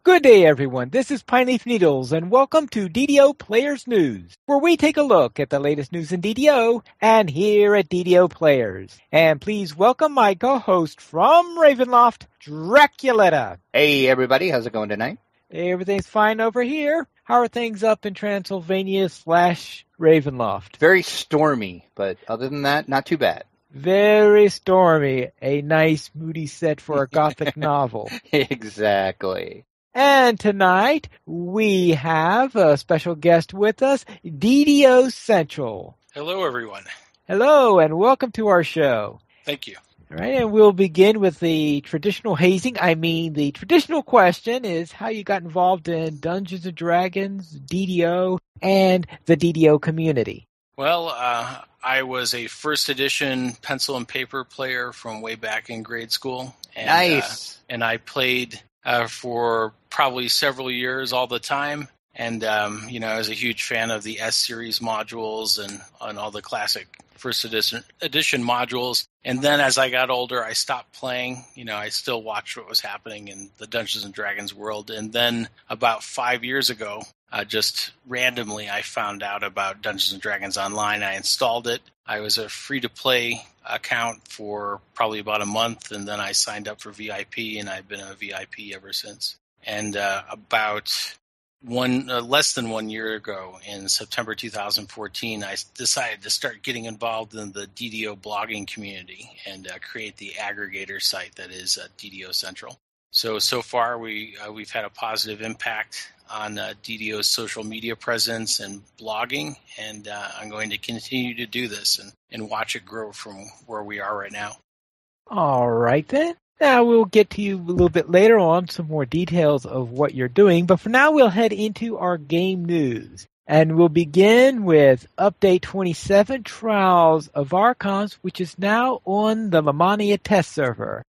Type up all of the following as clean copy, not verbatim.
Good day, everyone. This is Pineleaf Needles, and welcome to DDO Players News, where we take a look at the latest news in DDO and here at DDO Players. And please welcome my co-host from Ravenloft, Draculetta. Hey, everybody. How's it going tonight? Everything's fine over here. How are things up in Transylvania/Ravenloft? Very stormy, but other than that, not too bad. Very stormy. A nice, moody set for a gothic novel. Exactly. And tonight, we have a special guest with us, DDO Central. Hello, everyone. Hello, and welcome to our show. Thank you. All right, and we'll begin with the traditional hazing. the traditional question is how you got involved in Dungeons & Dragons, DDO, and the DDO community. Well, I was a first edition pencil and paper player from way back in grade school. And, Nice. And I played for probably several years all the time. And, I was a huge fan of the S-Series modules and all the classic first edition modules. And then as I got older, I stopped playing. I still watched what was happening in the Dungeons & Dragons world. And then about 5 years ago, just randomly, I found out about Dungeons & Dragons Online. I installed it. I was a free-to-play account for probably about a month, and then I signed up for VIP, and I've been a VIP ever since. And about less than 1 year ago, in September 2014, I decided to start getting involved in the DDO blogging community and create the aggregator site that is DDO Central. So far, we've had a positive impact on DDO's social media presence and blogging, and I'm going to continue to do this and watch it grow from where we are right now. All right, then. Now we'll get to you a little bit later on, some more details of what you're doing, but for now we'll head into our game news. And we'll begin with Update 27, Trials of Archons, which is now on the Lamania test server.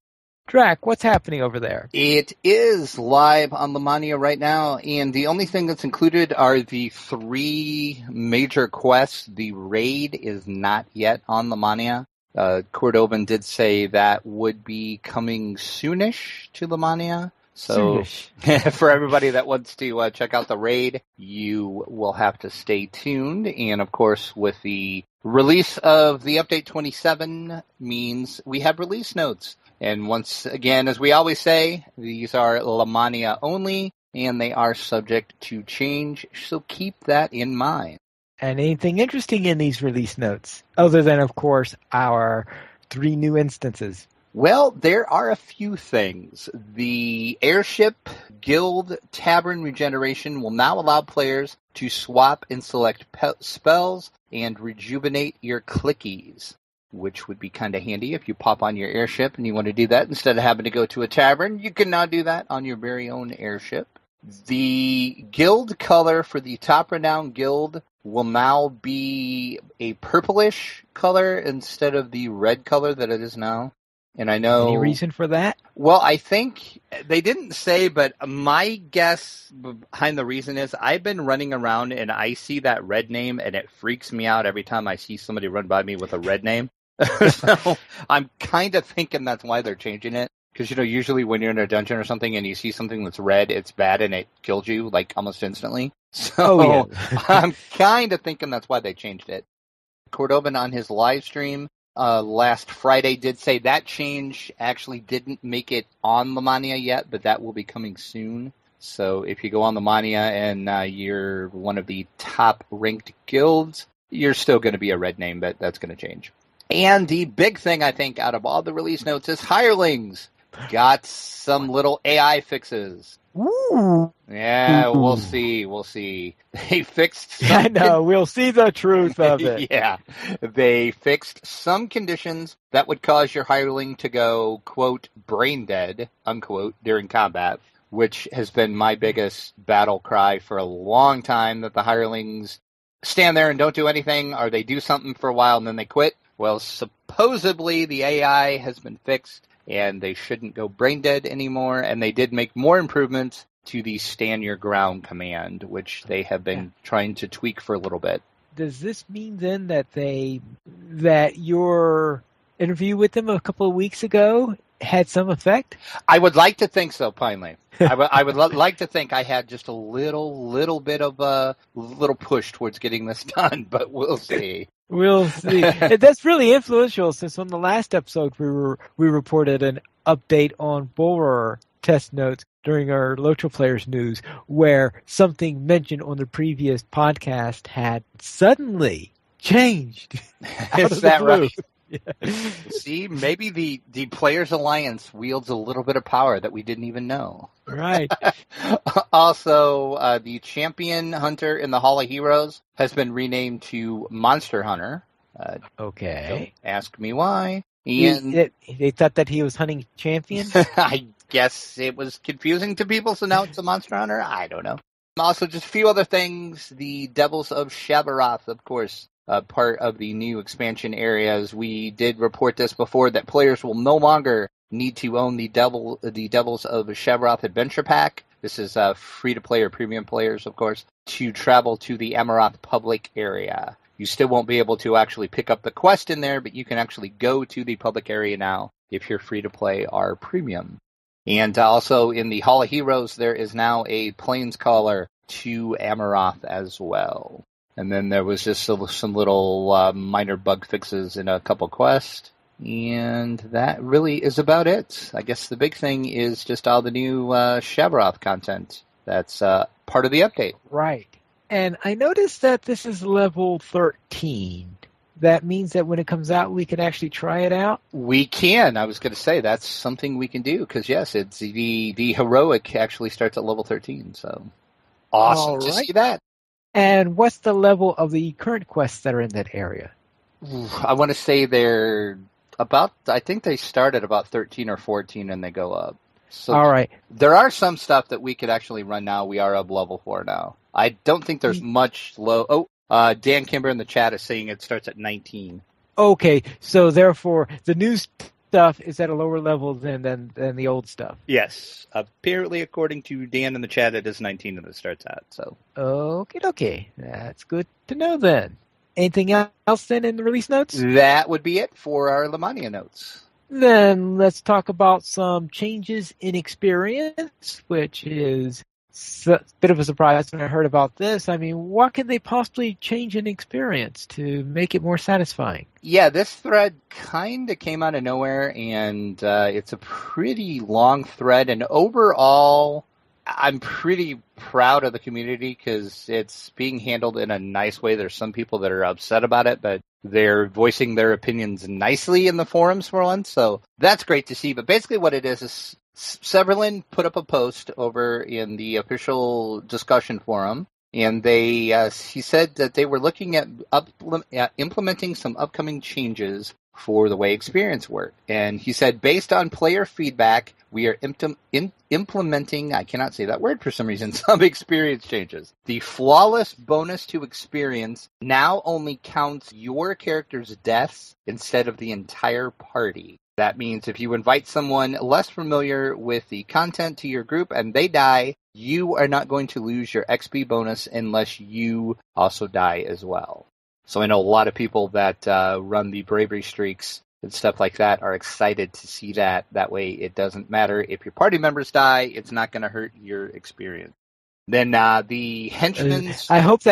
Drac, what's happening over there? It is live on Lamania right now, and the only thing that's included are the 3 major quests. The raid is not yet on Lamania. Cordovan did say that would be coming soonish to Lamania. So for everybody that wants to check out the raid, you will have to stay tuned. And of course, with the release of the Update 27 means we have release notes. And once again, as we always say, these are Lamania only, and they are subject to change, so keep that in mind. And anything interesting in these release notes, other than, of course, our 3 new instances? Well, there are a few things. The Airship Guild Tavern Regeneration will now allow players to swap and select spells and rejuvenate your clickies, which would be kind of handy if you pop on your airship and you want to do that instead of having to go to a tavern. You can now do that on your very own airship. The guild color for the top renowned guild will now be a purplish color instead of the red color that it is now. And I know... Any reason for that? Well, I think they didn't say, but my guess behind the reason is I've been running around and I see that red name and it freaks me out every time I see somebody run by me with a red name. So I'm kind of thinking that's why they're changing it. Because, usually when you're in a dungeon or something and you see something that's red, it's bad and it kills you, almost instantly. So I'm kind of thinking that's why they changed it. Cordovan on his live stream last Friday did say that change actually didn't make it on Lamania yet, but that will be coming soon. So if you go on Lamania and you're one of the top-ranked guilds, you're still going to be a red name, but that's going to change. And the big thing, I think, out of all the release notes is Hirelings got some little AI fixes. Ooh. Yeah, we'll see. They fixed some... I know, we'll see the truth of it. Yeah. They fixed some conditions that would cause your hireling to go, quote, brain dead, unquote, during combat, which has been my biggest battle cry for a long time, that the hirelings stand there and don't do anything, or they do something for a while and then they quit. Well, supposedly the AI has been fixed, and they shouldn't go brain dead anymore, and they did make more improvements to the stand your ground command, which they have been trying to tweak for a little bit. Does this mean then that your interview with them a couple of weeks ago had some effect? I would like to think so, Pine Lane. I would like to think I had just a little bit of a little push towards getting this done, but we'll see. We'll see. That's really influential, since on the last episode we reported an update on Borer test notes during our Lotro Players news, where something mentioned on the previous podcast had suddenly changed. Is that right? Yeah. See, maybe the Players Alliance wields a little bit of power that we didn't even know. Right. Also, the champion hunter in the Hall of Heroes has been renamed to Monster Hunter. Okay. Don't ask me why. And They thought that he was hunting champion? I guess it was confusing to people, so now it's a Monster Hunter? I don't know. Also, just a few other things. The Devils of Shabaroth, of course, part of the new expansion areas. We did report this before, that players will no longer need to own the Devils of Shabaroth Adventure Pack. This is free-to-play or premium players, of course, to travel to the Amaroth public area. You still won't be able to actually pick up the quest in there, but you can actually go to the public area now if you're free-to-play or premium. And also in the Hall of Heroes, there is now a Planescaller to Amaroth as well. And then there was just some little minor bug fixes in a couple quests. And that really is about it. I guess the big thing is just all the new Shabaroth content. That's part of the update. Right. And I noticed that this is level 13. That means that when it comes out, we can actually try it out? We can. I was going to say that's something we can do, because, yes, it's the heroic actually starts at level 13. So awesome to see that. And what's the level of the current quests that are in that area? I want to say they're about, I think they start at about 13 or 14 and they go up. So all right. There are some stuff that we could actually run now. We are up level 4 now. I don't think there's much low. Dan Kimber in the chat is saying it starts at 19. Okay, so therefore the new stuff is at a lower level than the old stuff. Yes, apparently according to Dan in the chat, it is 19 that it starts at. So okay, that's good to know then. Anything else then in the release notes? That would be it for our Lemania notes. Then let's talk about some changes in experience, which is a bit of a surprise when I heard about this. I mean, what can they possibly change in experience to make it more satisfying? Yeah, this thread kind of came out of nowhere, and it's a pretty long thread. And overall, I'm pretty proud of the community because it's being handled in a nice way. There's some people that are upset about it, but they're voicing their opinions nicely in the forums for once. So that's great to see. But basically what it is Severlin put up a post over in the official discussion forum, and he said that they were looking at implementing some upcoming changes for the way experience work. And he said, based on player feedback, we are implementing, I cannot say that word for some reason, some experience changes. The flawless bonus to experience now only counts your character's deaths instead of the entire party. That means if you invite someone less familiar with the content to your group and they die, you are not going to lose your XP bonus unless you also die as well. So I know a lot of people that run the bravery streaks and stuff like that are excited to see that. That way it doesn't matter if your party members die, it's not going to hurt your experience. Then the henchmen. I'm hoping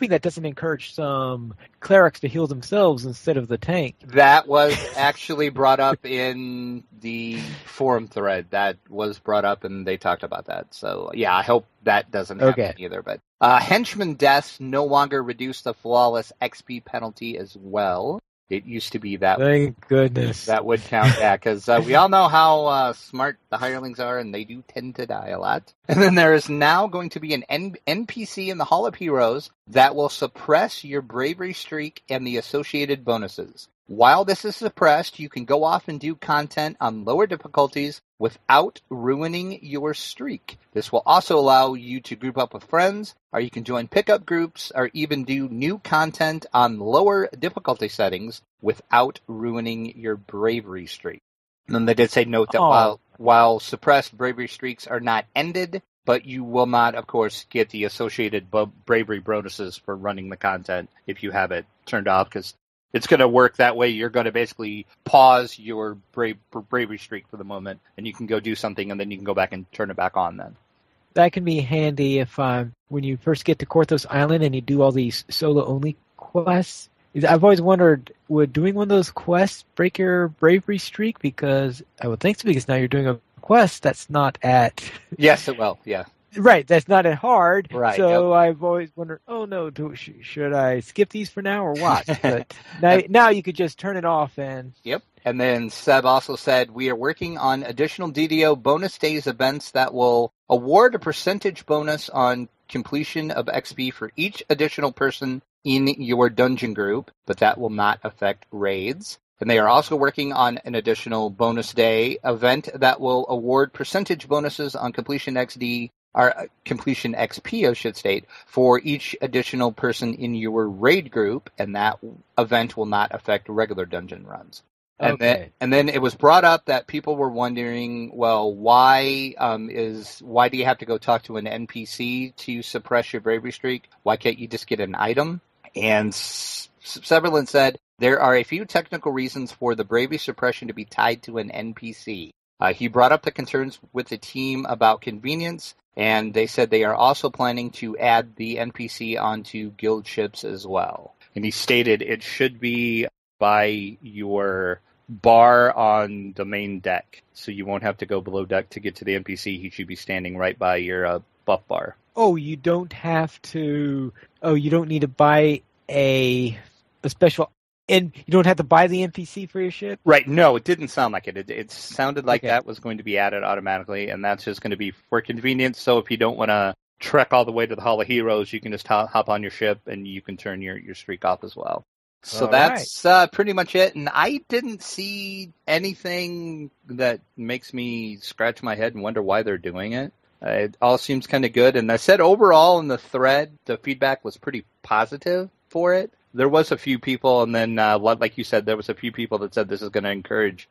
that doesn't encourage some clerics to heal themselves instead of the tank. That was actually brought up in the forum thread. That was brought up, and they talked about that. So yeah, I hope that doesn't happen either. But henchman deaths no longer reduce the flawless XP penalty as well. It used to be that. Thank goodness. That would count, yeah, because we all know how smart the hirelings are, and they do tend to die a lot. And then there is now going to be an NPC in the Hall of Heroes that will suppress your bravery streak and the associated bonuses. While this is suppressed, you can go off and do content on lower difficulties without ruining your streak. This will also allow you to group up with friends, or you can join pickup groups, or even do new content on lower difficulty settings without ruining your bravery streak. And then they did say note that while suppressed bravery streaks are not ended, but you will not, of course, get the associated bravery bonuses for running the content if you have it turned off, because It's going to work that way. You're going to basically pause your bravery streak for the moment, and you can go do something, and then you can go back and turn it back on then. That can be handy if when you first get to Korthos Island and you do all these solo-only quests. I've always wondered, would doing one of those quests break your bravery streak? Because I would think so, because now you're doing a quest that's not at... Yes, it will, yeah. Right, that's not at hard. Right. So yep. I've always wondered, oh no, should I skip these for now or what? But now you could just turn it off and... Yep. And then Seb also said, we are working on additional DDO bonus days events that will award a percentage bonus on completion of XP for each additional person in your dungeon group, but that will not affect raids. And they are also working on an additional bonus day event that will award percentage bonuses on completion XD, or completion XP, I should state, for each additional person in your raid group, and that event will not affect regular dungeon runs. And then it was brought up that people were wondering, well, why do you have to go talk to an NPC to suppress your bravery streak? Why can't you just get an item? And Severlin said, there are a few technical reasons for the bravery suppression to be tied to an NPC. He brought up the concerns with the team about convenience, and they said they are also planning to add the NPC onto guild ships as well. And he stated it should be by your bar on the main deck, so you won't have to go below deck to get to the NPC. He should be standing right by your buff bar. Oh, you don't need to buy a special, and you don't have to buy the NPC for your ship? Right, no, it didn't sound like it. It sounded like that was going to be added automatically, and that's just going to be for convenience, so if you don't want to trek all the way to the Hall of Heroes, you can just hop on your ship, and you can turn your streak off as well. So all that's pretty much it, and I didn't see anything that makes me scratch my head and wonder why they're doing it. It all seems kind of good, and I said overall in the thread, the feedback was pretty positive for it. There was a few people, and then like you said, there was a few people that said this is going to encourage,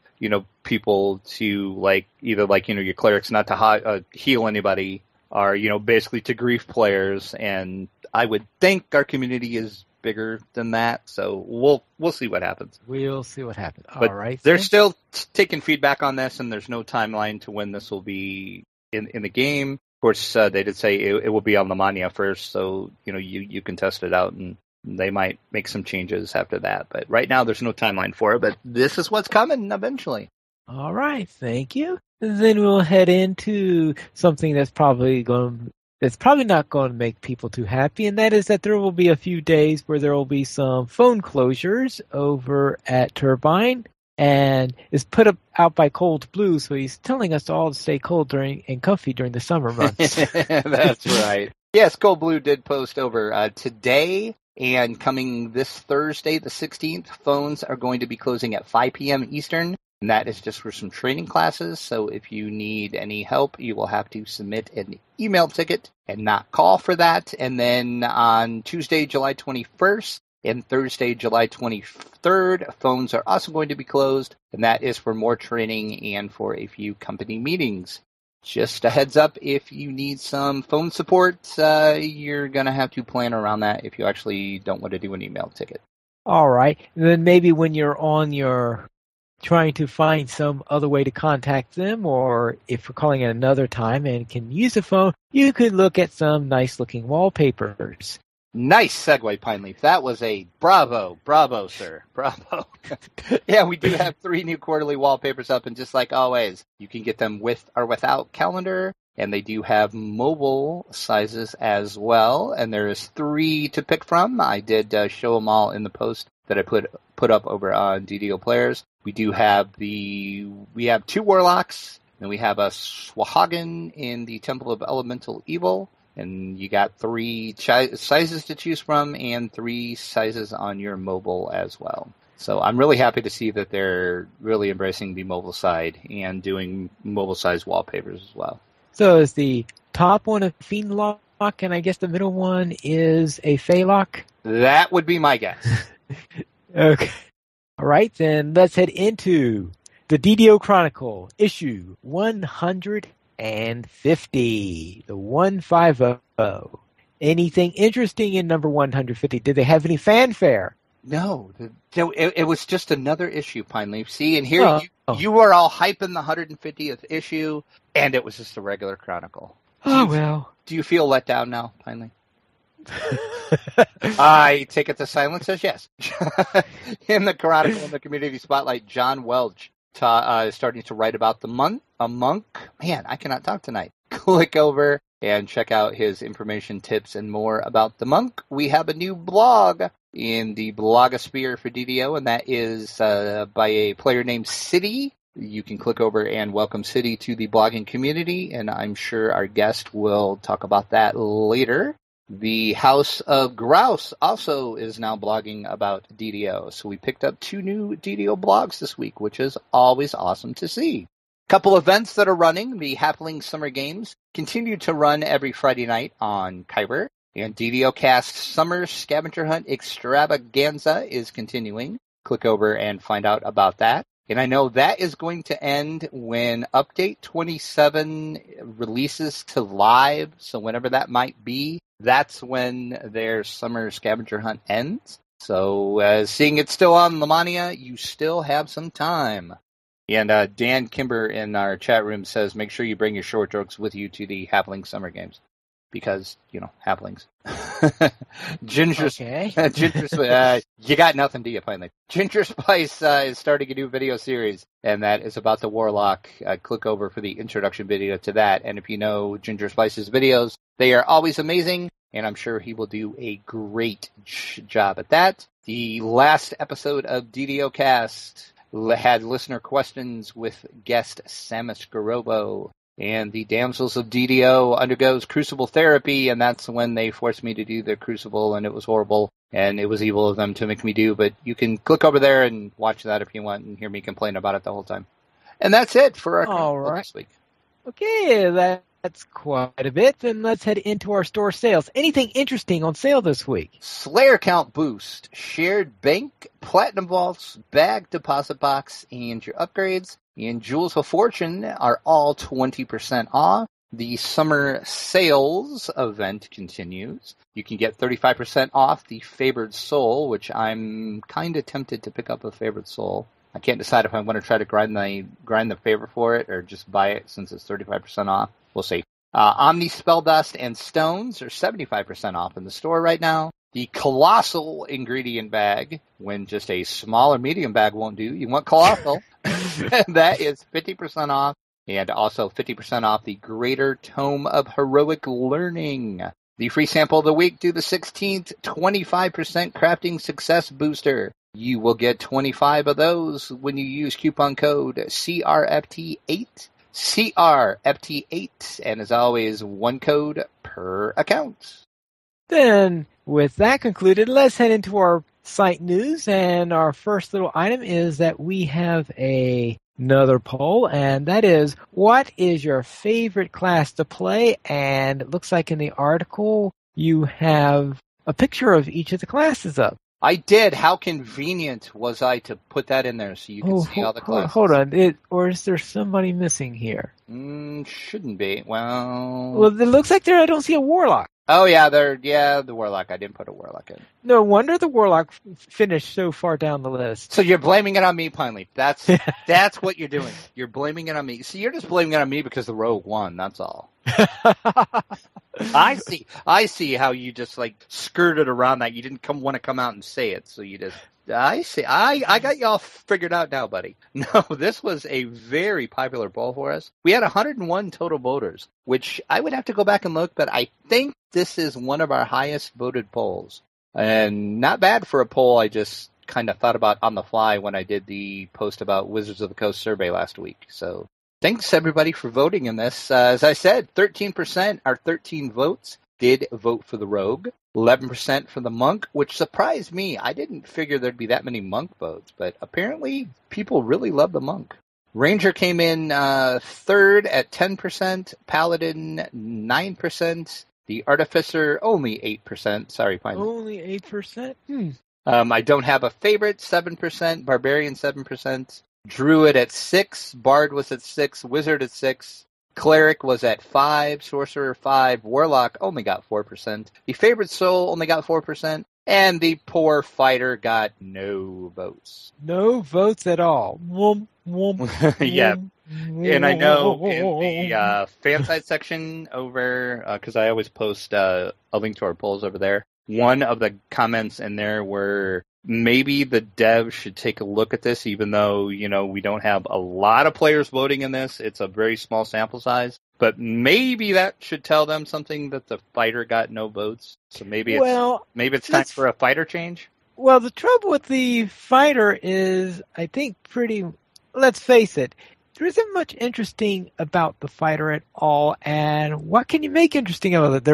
people to your clerics not to heal anybody, or basically to grief players. And I would think our community is bigger than that, so we'll see what happens. We'll see what happens. But all right, they're still taking feedback on this, and there's no timeline to when this will be in the game. Of course, they did say it will be on the Mania first, so you can test it out, and they might make some changes after that. But right now, there's no timeline for it. But this is what's coming eventually. All right, thank you. Then we'll head into something that's probably not going to make people too happy, and that is that there will be a few days where there will be some phone closures over at Turbine, and it's put out by Cold Blue, so he's telling us all to stay cold and comfy during the summer months. That's right. Yes, Cold Blue did post over today, and coming this Thursday, the 16th, phones are going to be closing at 5 p.m. Eastern. And that is just for some training classes. So if you need any help, you will have to submit an email ticket and not call for that. And then on Tuesday, July 21st and Thursday, July 23rd, phones are also going to be closed. And that is for more training and for a few company meetings. Just a heads up, if you need some phone support, you're going to have to plan around that if you actually don't want to do an email ticket. All right. And then maybe when you're on your trying to find some other way to contact them, or if you're calling at another time and can use the phone, you could look at some nice-looking wallpapers. Nice segue, Pineleaf. That was a bravo, sir. Bravo. Yeah, we do have 3 new quarterly wallpapers up, and just like always, you can get them with or without calendar, and they do have mobile sizes as well, and there's 3 to pick from. I did show them all in the post that I put up over on DDO Players. We have 2 Warlocks, and we have a Swahagan in the Temple of Elemental Evil, and you got 3 sizes to choose from and 3 sizes on your mobile as well. So I'm really happy to see that they're really embracing the mobile side and doing mobile-sized wallpapers as well. So is the top one a Fiend Lock, and I guess the middle one is a Fey Lock? That would be my guess. Okay. All right, then let's head into the DDO Chronicle, issue 150, the 150. Anything interesting in number 150? Did they have any fanfare? No, it was just another issue, Pine Leaf. See, and here Oh. you were all hyping the 150th issue, and it was just a regular Chronicle. Well. Do you feel let down now, Pine Leaf? I take it the silence says yes. In the Chronicle in the Community Spotlight, John Welch is starting to write about a monk. Man, I cannot talk tonight. Click over and check out his information, tips, and more about the monk. We have a new blog in the blogosphere for DDO, and that is by a player named City. You can click over and welcome City to the blogging community, and I'm sure our guest will talk about that later. The House of Grouse also is now blogging about DDO, so we picked up 2 new DDO blogs this week, which is always awesome to see. Couple events that are running. The Halfling Summer Games continue to run every Friday night on Kyber, and DDO Cast Summer Scavenger Hunt Extravaganza is continuing. Click over and find out about that. And I know that is going to end when Update 27 releases to live, so whenever that might be, that's when their Summer Scavenger Hunt ends. So seeing it's still on Lamania, you still have some time. And Dan Kimber in our chat room says, make sure you bring your short jokes with you to the Halfling Summer Games. Because, halflings. Ginger, Okay. Ginger, you got nothing, do you, finally? Ginger Spice is starting a new video series, and that is about the Warlock. Click over for the introduction video to that. And if you know Ginger Spice's videos, they are always amazing, and I'm sure he will do a great job at that. The last episode of DDO Cast had listener questions with guest Samus Garobo. And the Damsels of DDO undergoes crucible therapy, and that's when they forced me to do the crucible, and it was horrible, and it was evil of them to make me do, but you can click over there and watch that if you want and hear me complain about it the whole time. And that's it for our Chronicle this week. Okay, that's quite a bit. Then let's head into our store sales. Anything interesting on sale this week? Slayer count boost, shared bank, platinum vaults, bag deposit box, and your upgrades. And Jewels of Fortune are all 20% off. The summer sales event continues. You can get 35% off the Favored Soul, which I'm kind of tempted to pick up a Favored Soul. I can't decide if I want to try to grind the favor for it or just buy it since it's 35% off. We'll see. Omni Spelldust and Stones are 75% off in the store right now. The Colossal ingredient bag, when just a small or medium bag won't do, you want Colossal. That is 50% off. And also 50% off the Greater Tome of Heroic Learning. The free sample of the week due the 16th, 25% crafting success booster. You will get 25 of those when you use coupon code CRFT8. CRFT8. And as always, one code per account. Then, with that concluded, let's head into our site news. And our first little item is that we have another poll, and that is, what is your favorite class to play? And it looks like in the article you have a picture of each of the classes up. I did. How convenient was I to put that in there so you can see all the classes? Hold on. Or is there somebody missing here? Shouldn't be. Well, it looks like I don't see a Warlock. Oh, yeah, the Warlock. I didn't put a Warlock in. No wonder the Warlock finished so far down the list. So you're blaming it on me, Pineleaf. That's what you're doing. You're blaming it on me. See, you're just blaming it on me because the Rogue won. That's all. I see how you just skirted around that. You didn't want to come out and say it, so you just. I see. I got y'all figured out now, buddy. No, this was a very popular poll for us. We had 101 total voters, which I would have to go back and look, but I think this is one of our highest voted polls. And not bad for a poll I just kind of thought about on the fly when I did the post about Wizards of the Coast survey last week. So thanks, everybody, for voting in this. As I said, 13%, our 13 votes, did vote for the Rogue. 11% for the Monk, which surprised me. I didn't figure there'd be that many Monk votes, but apparently people really love the Monk. Ranger came in third at 10%, Paladin 9%, the Artificer only 8%. Sorry, finally. Only 8%? I don't have a favorite, 7%, Barbarian 7%, Druid at 6%, Bard was at 6%, Wizard at 6%. Cleric was at 5%, Sorcerer 5%, Warlock only got 4%. The Favorite Soul only got 4%, And the poor fighter got no votes. No votes at all. Whoom, whoom, Yeah. whoom, And I know in whoom. the fan side section over, because I always post a link to our polls over there, one of the comments in there were maybe the devs should take a look at this, even though, we don't have a lot of players voting in this. It's a very small sample size. But maybe that should tell them something that the fighter got no votes. So maybe it's time for a fighter change. Well, the trouble with the fighter is, I think, let's face it, there isn't much interesting about the fighter at all. And what can you make interesting about it?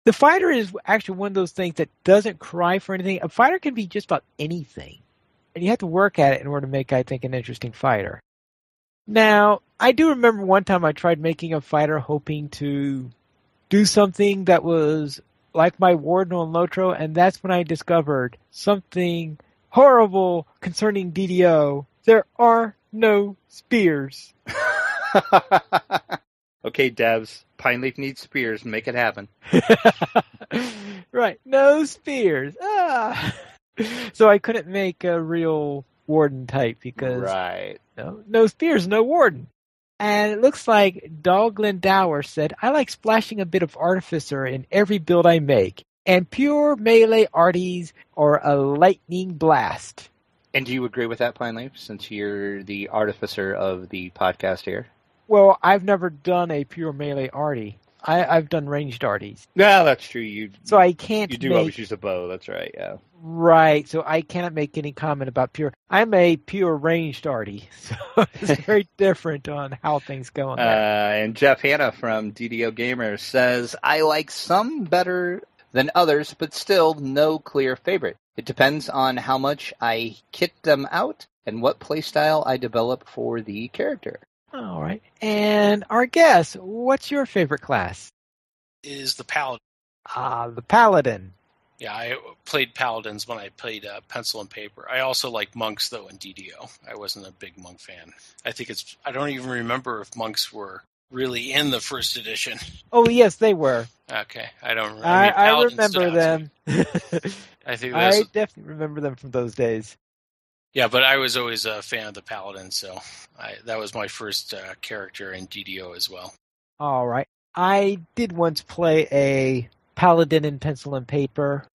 The fighter is actually one of those things that doesn't cry for anything. A fighter can be just about anything. And you have to work at it in order to make, I think, an interesting fighter. Now, I do remember one time I tried making a fighter hoping to do something that was like my Warden on Lotro, and that's when I discovered something horrible concerning DDO. There are no spears. Okay, devs. Pineleaf needs spears. Make it happen. Right, no spears. So I couldn't make a real Warden type because no spears, no Warden. And it looks like Dog Glendower said, I like splashing a bit of Artificer in every build I make, and pure melee arties or a lightning blast. And do you agree with that, Pineleaf, since you're the artificer of the podcast here? Well, I've never done a pure melee arty. I've done ranged arties. Yeah, that's true. So I can't. You do always use a bow. That's right. Yeah. Right. So I cannot make any comment about pure. I'm a pure ranged arty, so it's very different on how things go on there. And Jeff Hanna from DDO Gamer says, I like some better than others, but still no clear favorite. It depends on how much I kit them out and what playstyle I develop for the character. All right. And our guest, what's your favorite class? Is the Paladin. The Paladin. Yeah, I played Paladins when I played Pencil and Paper. I also like Monks, though, in DDO. I wasn't a big Monk fan. I don't even remember if Monks were really in the first edition. Oh, yes, they were. Okay, I don't remember. I remember them. I definitely remember them from those days. Yeah, but I was always a fan of the Paladin, so that was my first character in DDO as well. All right. I did once play a Paladin in Pencil and Paper.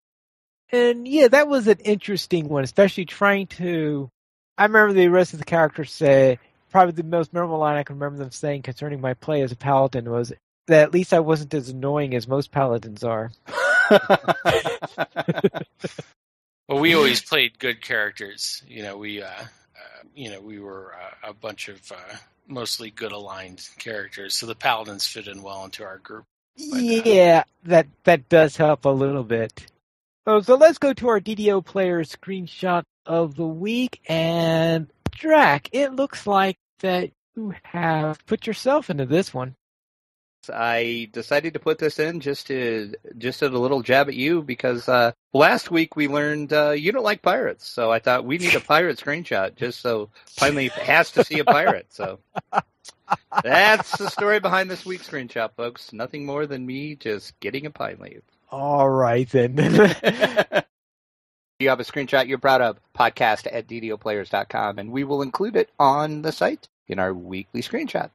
And yeah, that was an interesting one, especially trying to... I remember the rest of the characters say, probably the most memorable line I can remember them saying concerning my play as a Paladin was that at least I wasn't as annoying as most Paladins are. Well, we always played good characters. We were a bunch of mostly good aligned characters, so the Paladins fit in well into our group. But, yeah, that does help a little bit. So let's go to our DDO player screenshot of the week, and Drac, it looks like that you have put yourself into this one. I decided to put this in just as a little jab at you because last week we learned you don't like pirates, so I thought we need a pirate screenshot just so Pineleaf has to see a pirate. So that's the story behind this week's screenshot, folks. Nothing more than me just getting a Pineleaf. All right then. You have a screenshot you're proud of, podcast@ddoplayers.com, and we will include it on the site in our weekly screenshot.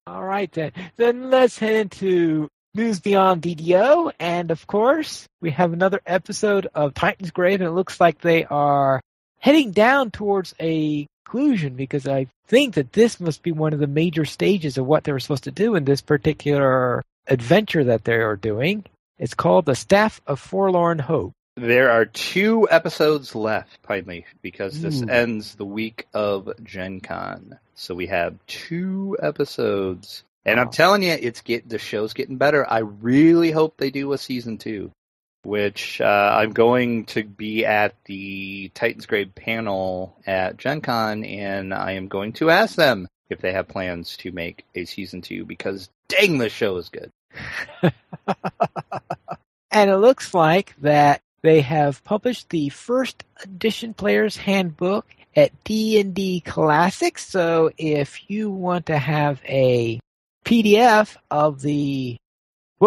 All right, then. Then let's head into News Beyond DDO. And, of course, we have another episode of Titan's Grave, and it looks like they are heading down towards a conclusion because I think that this must be one of the major stages of what they were supposed to do in this particular adventure that they are doing. It's called The Staff of Forlorn Hope. There are 2 episodes left, Pineleaf, because this ends the week of Gen Con. So we have 2 episodes. And I'm telling you, the show's getting better. I really hope they do a season 2, which I'm going to be at the Titan's Grave panel at Gen Con, and I am going to ask them if they have plans to make a season 2, because dang, this show is good. And it looks like that they have published the first edition Player's Handbook at D&D Classics. So if you want to have a PDF of the,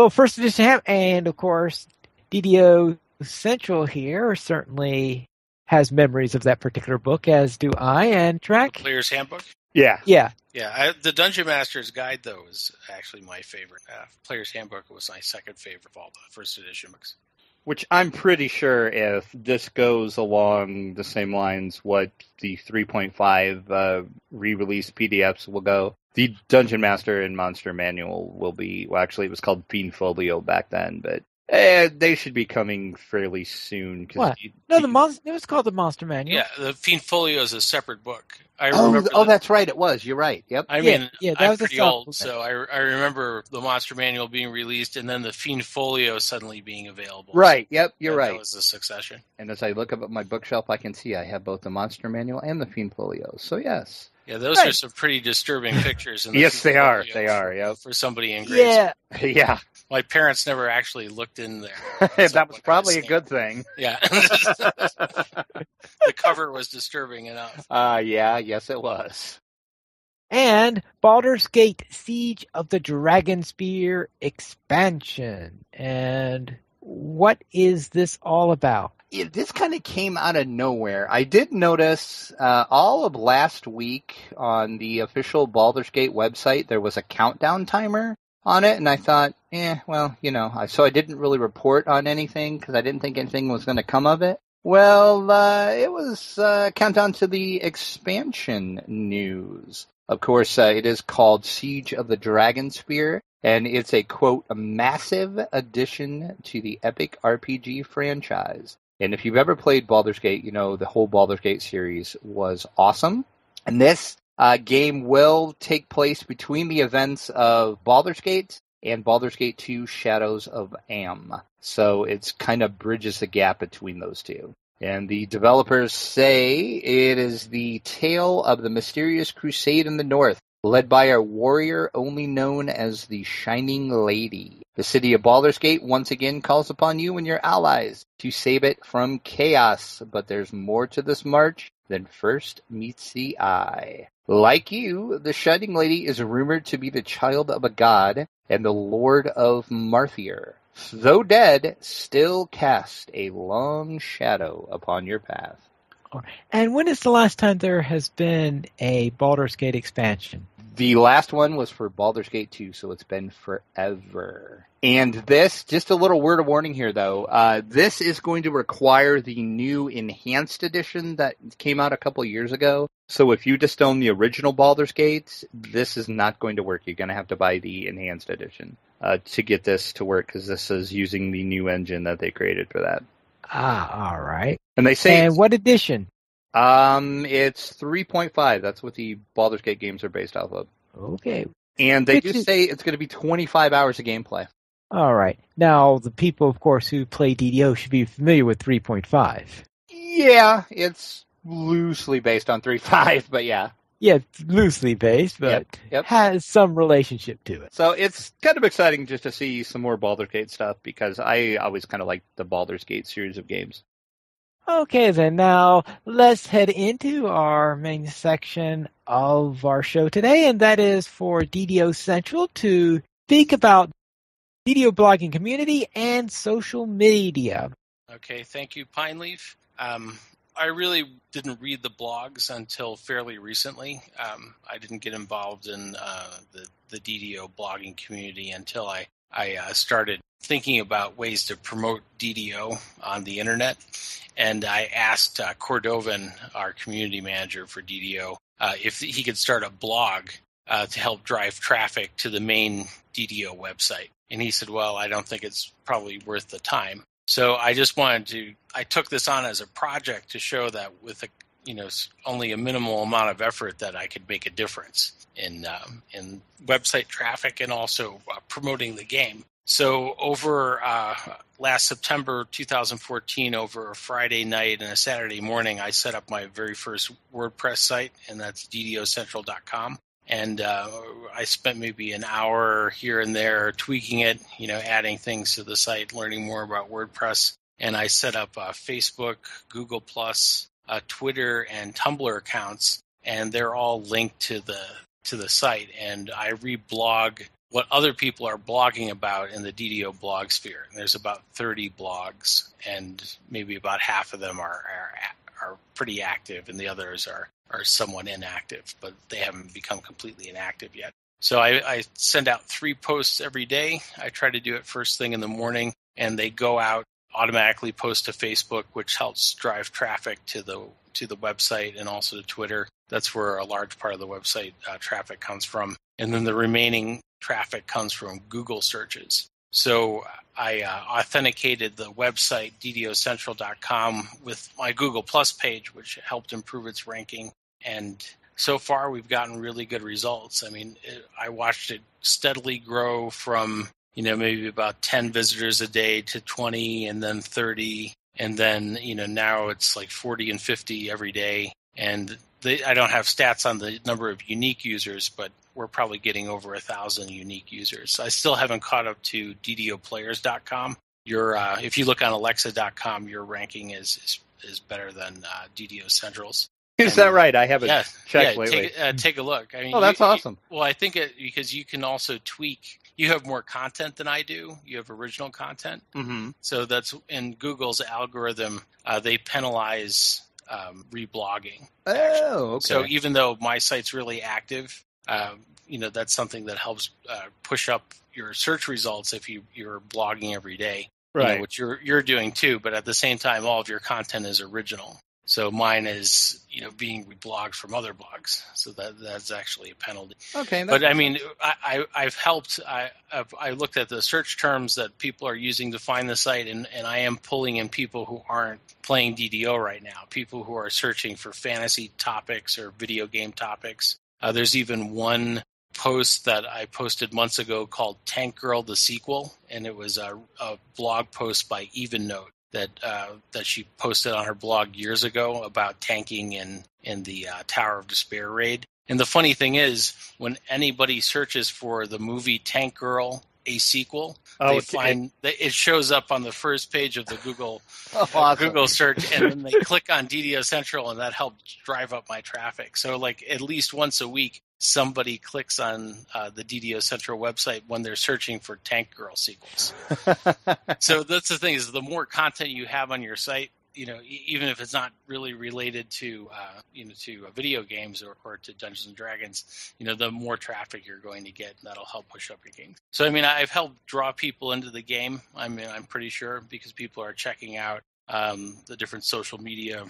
first edition, and of course, DDO Central here certainly has memories of that particular book, as do I. And Trek? Player's Handbook? Yeah. Yeah. Yeah, the Dungeon Master's Guide, though, is actually my favorite. Player's Handbook was my second favorite of all the first edition books. Which I'm pretty sure if this goes along the same lines what the 3.5 re-release PDFs will go, the Dungeon Master and Monster Manual will be, well, actually it was called Fiend Folio back then, but they should be coming fairly soon. What? No, it was called the Monster Manual. Yeah, the Fiend Folio is a separate book. That's right, it was. You're right. Yep. That that I'm was pretty old, so I remember the Monster Manual being released and then the Fiend Folio suddenly being available. Right, yep, you're right. That was the succession. And as I look up at my bookshelf, I can see I have both the Monster Manual and the Fiend Folio. So, yes. Yeah, those are some pretty disturbing pictures. In the Yes, they are. Folio They are, yep. For somebody in grade school. Yeah. My parents never actually looked in there. That was probably a good thing. Yeah. The cover was disturbing enough. Yes, it was. And Baldur's Gate Siege of the Dragonspear expansion. And what is this all about? This kind of came out of nowhere. I did notice all of last week on the official Baldur's Gate website, there was a countdown timer on it, and I thought, so I didn't really report on anything because I didn't think anything was going to come of it. Well, it was countdown to the expansion news. Of course, it is called Siege of the Dragonspear, and it's a, quote, a massive addition to the epic RPG franchise. And if you've ever played Baldur's Gate, you know the whole Baldur's Gate series was awesome. And this game will take place between the events of Baldur's Gate and Baldur's Gate 2 Shadows of Am. So it's kind of bridges the gap between those two. And the developers say it is the tale of the mysterious crusade in the north, led by a warrior only known as the Shining Lady. The city of Baldur's Gate once again calls upon you and your allies to save it from chaos, but there's more to this march than first meets the eye. Like you, the Shining Lady is rumored to be the child of a god and the Lord of Marthier. Though dead, still cast a long shadow upon your path. And when is the last time there has been a Baldur's Gate expansion? The last one was for Baldur's Gate 2, so it's been forever. And this, just a little word of warning here, though, this is going to require the new Enhanced Edition that came out a couple years ago. So if you just own the original Baldur's Gate, this is not going to work. You're going to have to buy the Enhanced Edition to get this to work, because this is using the new engine that they created for that. Ah, all right. And they say... And what edition? It's 3.5. That's what the Baldur's Gate games are based off of. Okay. And they do say it's going to be 25 hours of gameplay. All right. Now, the people, of course, who play DDO should be familiar with 3.5. Yeah, it's loosely based on 3.5, but yeah. Yeah, it's loosely based, but Yep. has some relationship to it. So it's kind of exciting just to see some more Baldur's Gate stuff, because I always kind of like the Baldur's Gate series of games. Okay, then now let's head into our main section of our show today, and that is for DDO Central to speak about DDO blogging community and social media. Okay, thank you, Pineleaf. I really didn't read the blogs until fairly recently. I didn't get involved in the DDO blogging community until I started thinking about ways to promote DDO on the internet. And I asked Cordovan, our community manager for DDO, if he could start a blog to help drive traffic to the main DDO website. And he said, well, I don't think it's probably worth the time. So I just I took this on as a project to show that with only a minimal amount of effort that I could make a difference in website traffic and also promoting the game. So over last September 2014, over a Friday night and a Saturday morning, I set up my very first WordPress site, and that's ddocentral.com. And I spent maybe an hour here and there tweaking it, adding things to the site, learning more about WordPress. And I set up Facebook, Google+, Twitter, and Tumblr accounts, and they're all linked to the site. And I reblog what other people are blogging about in the DDO blog sphere. And there's about 30 blogs, and maybe about half of them are pretty active, and the others are somewhat inactive, but they haven't become completely inactive yet. So I send out 3 posts every day. I try to do it first thing in the morning, and they go out, automatically post to Facebook, which helps drive traffic to the website and also to Twitter. That's where a large part of the website traffic comes from. And then the remaining traffic comes from Google searches. So I authenticated the website ddocentral.com with my Google Plus page, which helped improve its ranking. And so far, we've gotten really good results. I mean, I watched it steadily grow from, maybe about 10 visitors a day to 20 and then 30. And then, now it's like 40 and 50 every day. And I don't have stats on the number of unique users, but we're probably getting over 1,000 unique users. I still haven't caught up to ddoplayers.com. If you look on alexa.com, your ranking is better than DDO Central's. Is that right? I haven't checked lately. Take a look. I mean, that's awesome. I think because you can also tweak. You have more content than I do. You have original content. Mm-hmm. So that's in Google's algorithm. They penalize reblogging. Oh, okay. So even though my site's really active, that's something that helps push up your search results if you're blogging every day, right? Which you're doing too. But at the same time, all of your content is original. So mine is, being reblogged from other blogs. So that's actually a penalty. Okay. But I mean, I've helped. I looked at the search terms that people are using to find the site, and I am pulling in people who aren't playing DDO right now, people who are searching for fantasy topics or video game topics. There's even one post that I posted months ago called Tank Girl the Sequel, and it was a blog post by Evennote that she posted on her blog years ago about tanking in the Tower of Despair raid. And the funny thing is, when anybody searches for the movie Tank Girl, a sequel, they find that it shows up on the first page of the Google Google search, and then they click on DDO Central, and that helps drive up my traffic. So like at least once a week, somebody clicks on the DDO Central website when they're searching for Tank Girl sequels. So that's the thing, is the more content you have on your site, even if it's not really related to video games or to Dungeons and Dragons, the more traffic you're going to get, and that'll help push up your games. So I mean, I've helped draw people into the game. I'm pretty sure, because people are checking out the different social media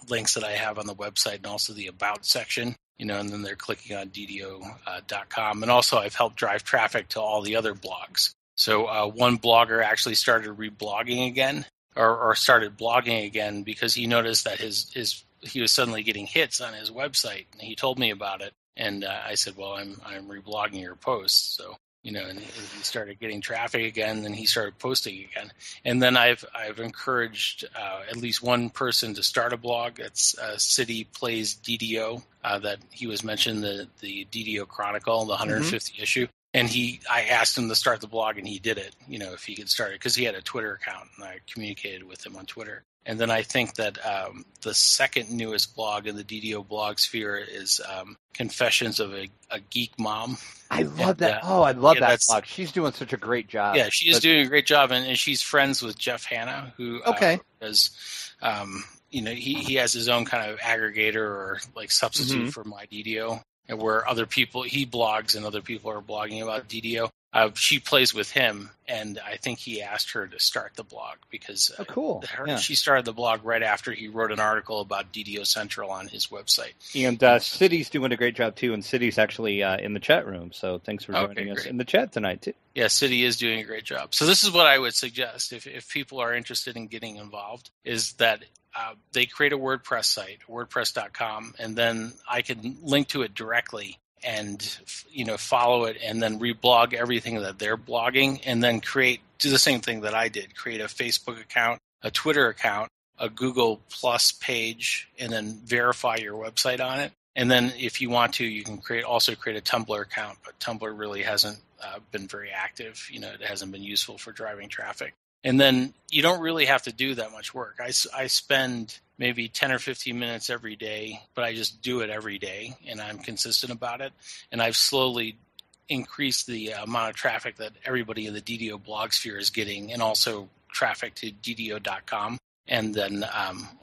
links that I have on the website, and also the About section. And then they're clicking on DDO.com. And also I've helped drive traffic to all the other blogs. So one blogger actually started reblogging again, or started blogging again, because he noticed that he was suddenly getting hits on his website. And he told me about it. And I said, well, I'm reblogging your posts. So, and he started getting traffic again, and he started posting again. And then I've encouraged at least one person to start a blog. It's City Plays DDO, that he was mentioned, the DDO Chronicle, the 150th issue. And I asked him to start the blog, and he did it, if he could start it, because he had a Twitter account, and I communicated with him on Twitter. And then I think that the second newest blog in the DDO blog sphere is Confessions of a Geek Mom. I love that. I love that blog. She's doing such a great job. Yeah, she is doing a great job, and she's friends with Jeff Hanna, who does, he has his own kind of aggregator or like substitute for my DDO, and where he blogs and other people are blogging about DDO. She plays with him, and I think he asked her to start the blog because she started the blog right after he wrote an article about DDO Central on his website. And City's doing a great job, too, and City's actually in the chat room, so thanks for joining us in the chat tonight, too. Yeah, City is doing a great job. So this is what I would suggest if people are interested in getting involved, is that they create a WordPress site, WordPress.com, and then I can link to it directly and follow it, and then reblog everything that they're blogging, and then do the same thing that I did, create a Facebook account, a Twitter account, a Google Plus page, and then verify your website on it. And then if you want to, you can also create a Tumblr account, but Tumblr really hasn't been very active. It hasn't been useful for driving traffic. And then you don't really have to do that much work. I spend maybe 10 or 15 minutes every day, but I just do it every day, and I'm consistent about it. And I've slowly increase the amount of traffic that everybody in the DDO blog sphere is getting, and also traffic to DDO.com. And then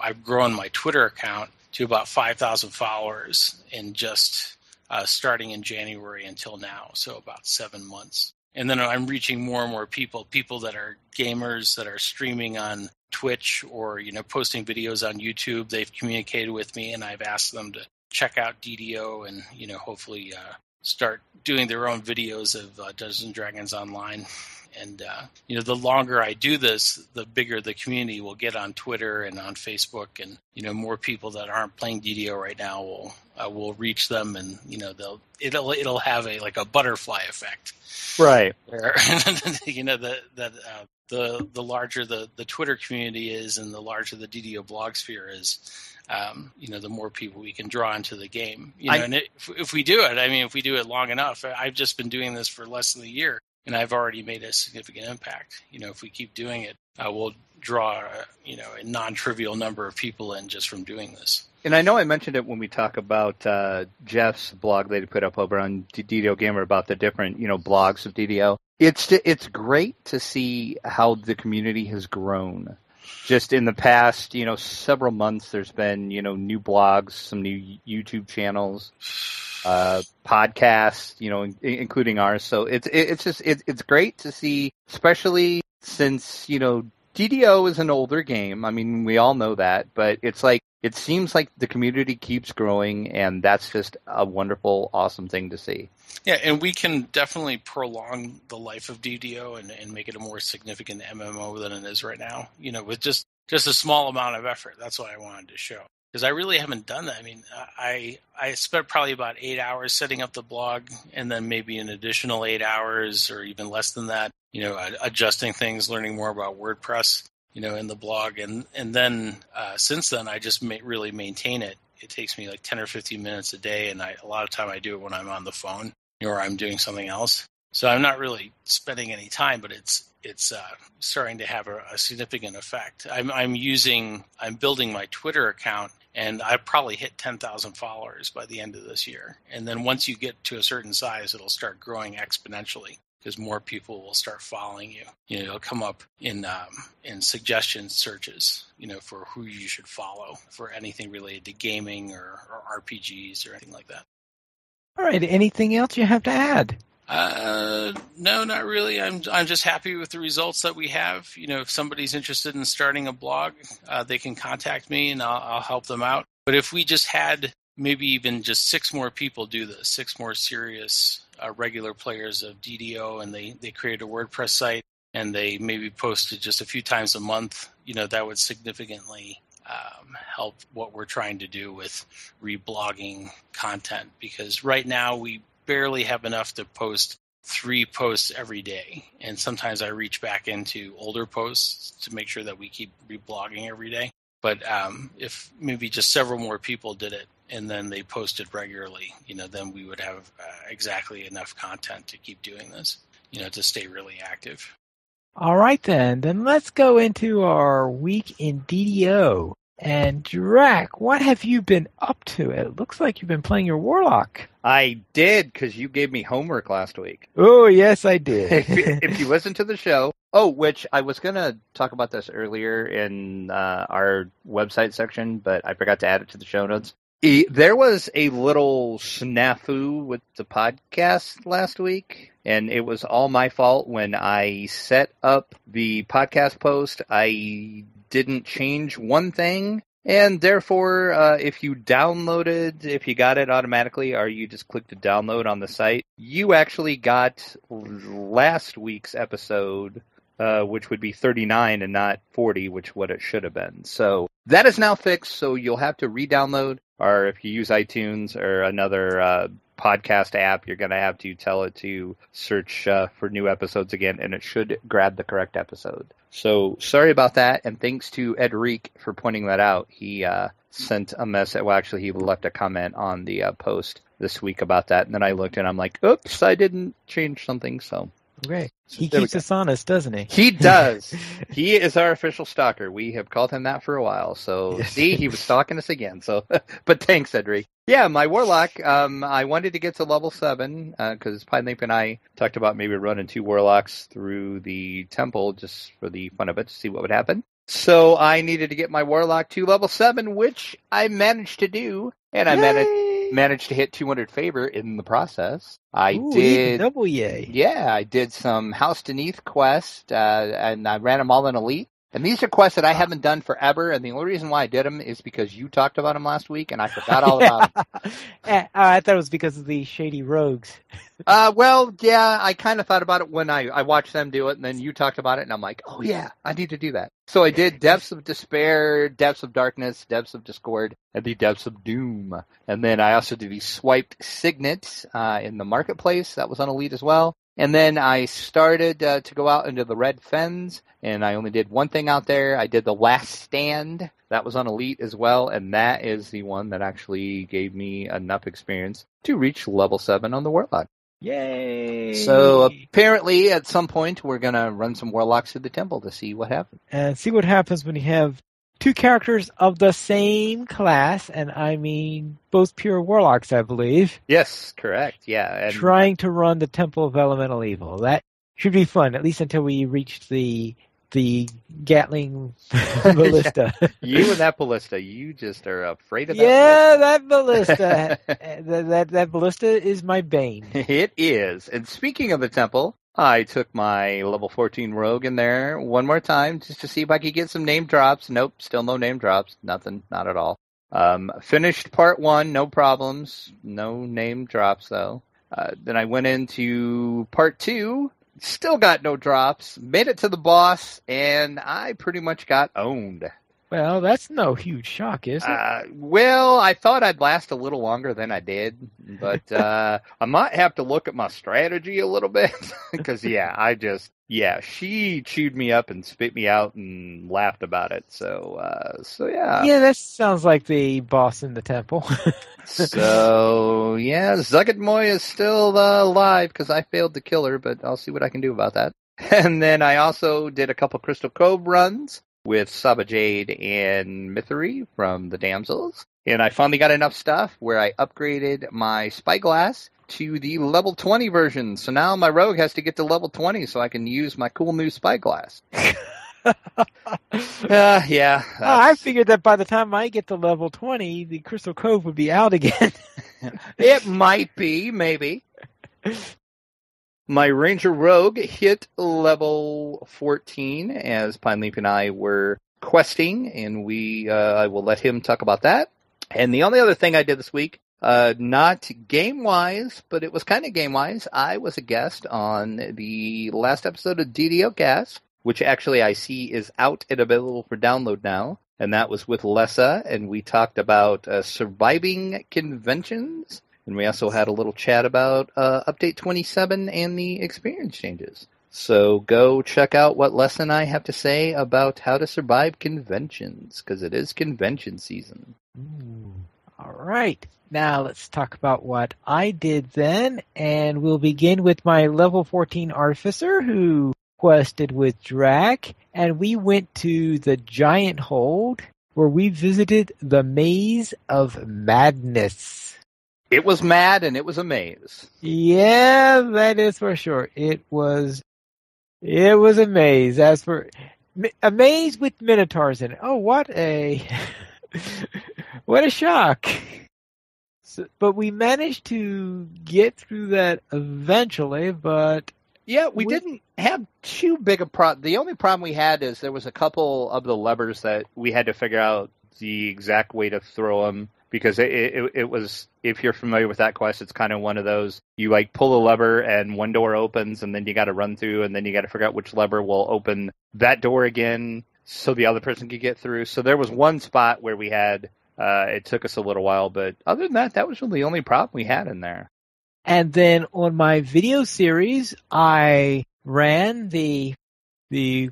I've grown my Twitter account to about 5,000 followers in just starting in January until now, so about 7 months. And then I'm reaching more and more people that are gamers, that are streaming on Twitch or, posting videos on YouTube. They've communicated with me, and I've asked them to check out DDO and, hopefully start doing their own videos of Dungeons & Dragons Online. And, the longer I do this, the bigger the community will get on Twitter and on Facebook. And, more people that aren't playing DDO right now will reach them, and, it'll have a butterfly effect. Right. Where, the larger the Twitter community is and the larger the DDO blog sphere is, the more people we can draw into the game. And if we do it, if we do it long enough, I've just been doing this for less than a year, and I've already made a significant impact. If we keep doing it, we'll draw, a non-trivial number of people in just from doing this. And I know I mentioned it when we talk about Jeff's blog that he put up over on DDO Gamer about the different, blogs of DDO. It's great to see how the community has grown. Just in the past, several months, there's been, new blogs, some new YouTube channels, podcasts, including ours. So it's great to see, especially since, DDO is an older game. We all know that, but it seems like the community keeps growing, and that's just a wonderful, awesome thing to see. Yeah, and we can definitely prolong the life of DDO and make it a more significant MMO than it is right now, with just a small amount of effort. That's what I wanted to show. Because I really haven't done that. I spent probably about 8 hours setting up the blog, and then maybe an additional 8 hours or even less than that, adjusting things, learning more about WordPress, in the blog. And then since then, I just really maintain it. It takes me like 10 or 15 minutes a day, and a lot of time I do it when I'm on the phone or I'm doing something else. So I'm not really spending any time, but it's starting to have a significant effect. I'm building my Twitter account, and I probably hit 10,000 followers by the end of this year. And then once you get to a certain size, it'll start growing exponentially because more people will start following you. It'll come up in suggestion searches, for who you should follow for anything related to gaming or RPGs or anything like that. All right. Anything else you have to add? No, not really. I'm just happy with the results that we have. If somebody's interested in starting a blog, they can contact me and I'll help them out. But if we just had maybe even just 6 more people do this, 6 more serious regular players of DDO, and they create a WordPress site and they maybe post it just a few times a month, that would significantly help what we're trying to do with reblogging content. Because right now we barely have enough to post 3 posts every day. And sometimes I reach back into older posts to make sure that we keep reblogging every day. But if maybe just several more people did it and then they posted regularly, then we would have exactly enough content to keep doing this, to stay really active. All right, then let's go into our week in DDO. And Drac, what have you been up to? It looks like you've been playing your Warlock. I did, because you gave me homework last week. Oh, yes, I did. If you listen to the show. Which I was going to talk about this earlier in our website section, but I forgot to add it to the show notes. There was a little snafu with the podcast last week, and it was all my fault. When I set up the podcast post, I didn't change one thing, and therefore, if you got it automatically, or you just clicked to download on the site, you actually got last week's episode, which would be 39 and not 40, which what it should have been. So that is now fixed, so you'll have to re-download, or if you use iTunes or another podcast app, you're going to have to tell it to search for new episodes again, and it should grab the correct episode. So sorry about that, and thanks to Edric for pointing that out. He sent a message. Well, actually, he left a comment on the post this week about that, and then I looked and I'm like, oops, I didn't change something. So Okay. He There we keeps go. us honest, doesn't he? He does. He is our official stalker. We have called him that for a while. So Yes. see, he was stalking us again. So, but thanks, Edric. Yeah, my warlock. I wanted to get to level 7 because Python and I talked about maybe running 2 warlocks through the temple just for the fun of it to see what would happen. So I needed to get my warlock to level 7, which I managed to do, and I managed to hit 200 favor in the process. I did double yay. Yeah, I did some House Beneath quests, and I ran them all in Elite. And these are quests that I haven't done forever, and the only reason why I did them is because you talked about them last week, and I forgot all about them. I thought it was because of the shady rogues. Well, yeah, I kind of thought about it when I watched them do it, and then you talked about it, and I'm like, oh yeah, I need to do that. So I did Depths of Despair, Depths of Darkness, Depths of Discord, and the Depths of Doom. And then I also did the Swiped Signet in the Marketplace. That was on Elite as well. And then I started to go out into the Red Fens, and I only did one thing out there. I did the Last Stand. That was on Elite as well, and that is the one that actually gave me enough experience to reach level 7 on the Warlock. Yay! So apparently at some point we're going to run some Warlocks to the temple to see what happens. And see what happens when you have 2 characters of the same class, and I mean both pure warlocks, I believe. Yes, correct. Yeah. And trying to run the Temple of Elemental Evil. That should be fun, at least until we reach the Gatling ballista. You and that ballista, you just are afraid of that. Yeah, that ballista. that ballista is my bane. It is. And speaking of the temple, I took my level 14 rogue in there one more time just to see if I could get some name drops. Nope, still no name drops. Nothing, not at all. Finished part 1, no problems. No name drops, though. Then I went into part 2. Still got no drops. Made it to the boss, and I pretty much got owned. Well, that's no huge shock, is it? Well, I thought I'd last a little longer than I did, but I might have to look at my strategy a little bit because, she chewed me up and spit me out and laughed about it. So yeah. Yeah, that sounds like the boss in the temple. So, yeah, Zuggedmoy is still alive because I failed to kill her, but I'll see what I can do about that. And then I also did a couple Crystal Cove runs with Saba Jade and Mythery from the Damsels. And I finally got enough stuff where I upgraded my Spyglass to the level 20 version. So now my rogue has to get to level 20 so I can use my cool new Spyglass. Yeah. I figured that by the time I get to level 20, the Crystal Cove would be out again. It might be, maybe. My Ranger Rogue hit level 14 as Pine Leaf and I were questing, and I will let him talk about that. And the only other thing I did this week, not game-wise, but it was kind of game-wise, I was a guest on the last episode of DDO Cast, which actually I see is out and available for download now. And that was with Lessa, and we talked about surviving conventions. And we also had a little chat about Update 27 and the experience changes. So go check out what Les and I have to say about how to survive conventions, because it is convention season. Ooh. All right. Now let's talk about what I did then. And we'll begin with my level 14 Artificer who quested with Drac. And we went to the Giant Hold where we visited the Maze of Madness. It was mad and it was a maze. Yeah, that is for sure. It was a maze. As for a maze with minotaurs in it. Oh, what a shock! So, but we managed to get through that eventually. But yeah, we didn't have too big a problem. The only problem we had is there was a couple of the levers that we had to figure out the exact way to throw them. Because it was, if you're familiar with that quest, it's kind of one of those, you like pull a lever and one door opens and then you got to run through and then you got to figure out which lever will open that door again so the other person can get through. So there was one spot where we had, it took us a little while, but other than that was really the only problem we had in there. And then on my video series, I ran the